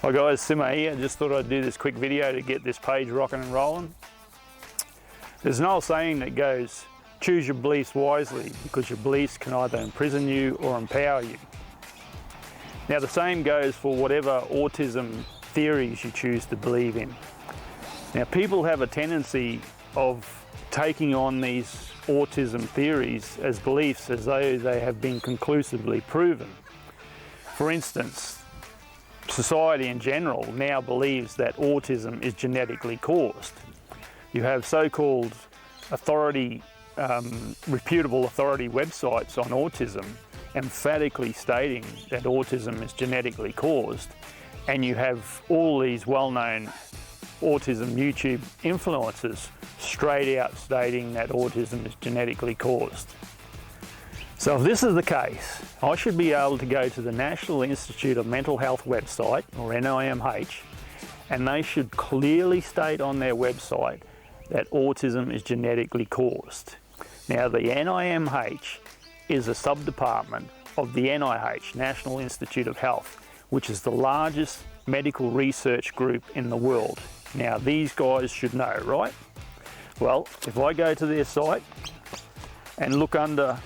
Hi guys, Simo here. Just thought I'd do this quick video to get this page rocking and rolling. There's an old saying that goes, choose your beliefs wisely because your beliefs can either imprison you or empower you. Now the same goes for whatever autism theories you choose to believe in. Now people have a tendency of taking on these autism theories as beliefs as though they have been conclusively proven. For instance, society in general now believes that autism is genetically caused. You have so-called reputable authority websites on autism emphatically stating that autism is genetically caused, and you have all these well-known autism YouTube influencers straight out stating that autism is genetically caused. So if this is the case, I should be able to go to the National Institute of Mental Health website, or NIMH, and they should clearly state on their website that autism is genetically caused. Now the NIMH is a sub-department of the NIH, National Institute of Health, which is the largest medical research group in the world. Now these guys should know, right? Well, if I go to their site and look under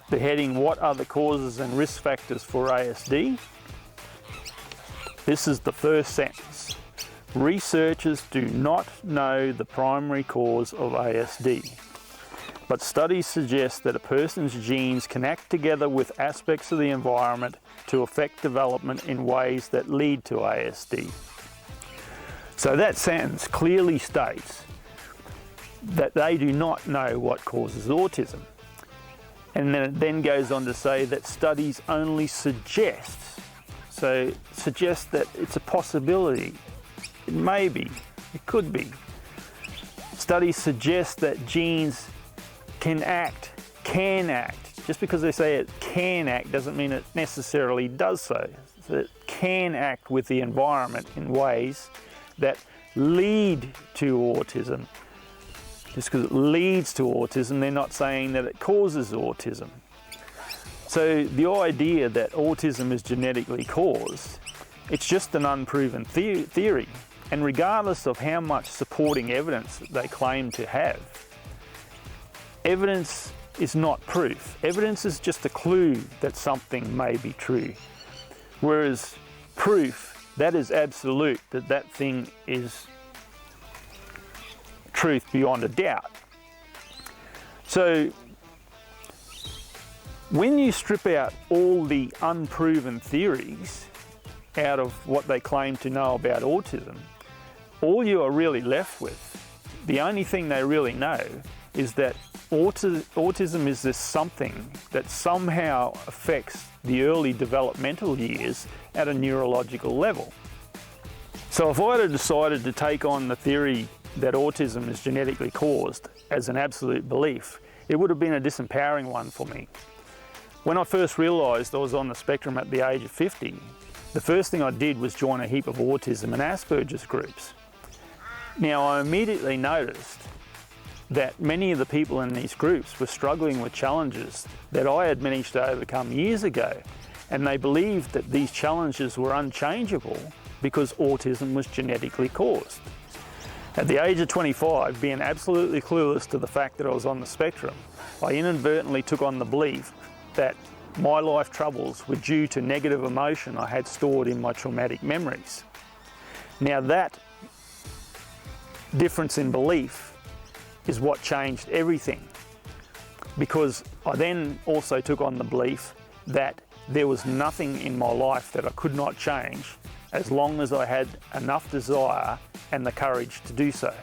the heading, what are the causes and risk factors for ASD? This is the first sentence. Researchers do not know the primary cause of ASD, but studies suggest that a person's genes can act together with aspects of the environment to affect development in ways that lead to ASD. So that sentence clearly states that they do not know what causes autism. And then it then goes on to say that studies only suggest that it's a possibility. It may be, it could be. Studies suggest that genes can act. Just because they say it can act doesn't mean it necessarily does so. So it can act with the environment in ways that lead to autism. Just because it leads to autism, they're not saying that it causes autism. So the idea that autism is genetically caused, it's just an unproven theory. And regardless of how much supporting evidence they claim to have, evidence is not proof. Evidence is just a clue that something may be true. Whereas proof, that is absolute, that thing is truth beyond a doubt. So when you strip out all the unproven theories out of what they claim to know about autism, all you are really left with, the only thing they really know is that autism is this something that somehow affects the early developmental years at a neurological level. So if I had decided to take on the theory that autism is genetically caused as an absolute belief, it would have been a disempowering one for me. When I first realised I was on the spectrum at the age of 50, the first thing I did was join a heap of autism and Asperger's groups. Now I immediately noticed that many of the people in these groups were struggling with challenges that I had managed to overcome years ago, and they believed that these challenges were unchangeable because autism was genetically caused. At the age of 25, being absolutely clueless to the fact that I was on the spectrum, I inadvertently took on the belief that my life troubles were due to negative emotion I had stored in my traumatic memories. Now that difference in belief is what changed everything, because I then also took on the belief that there was nothing in my life that I could not change as long as I had enough desire and the courage to do so.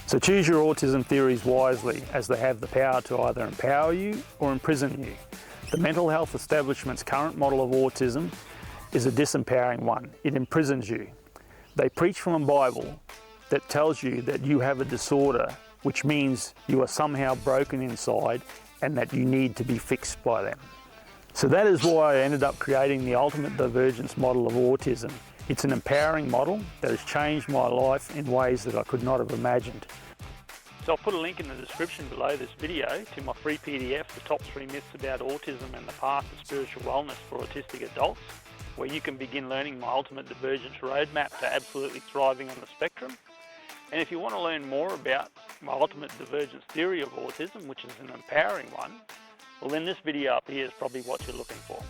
So choose your autism theories wisely, as they have the power to either empower you or imprison you. The mental health establishment's current model of autism is a disempowering one. It imprisons you. They preach from a Bible that tells you that you have a disorder, which means you are somehow broken inside and that you need to be fixed by them. So that is why I ended up creating the ultimate divergence model of autism. It's an empowering model that has changed my life in ways that I could not have imagined. So I'll put a link in the description below this video to my free PDF, The Top 3 Myths About Autism and the Path to Spiritual Wellness for Autistic Adults. where you can begin learning my ultimate divergence roadmap to absolutely thriving on the spectrum. And if you want to learn more about my ultimate divergence theory of autism, which is an empowering one, well then this video up here is probably what you're looking for.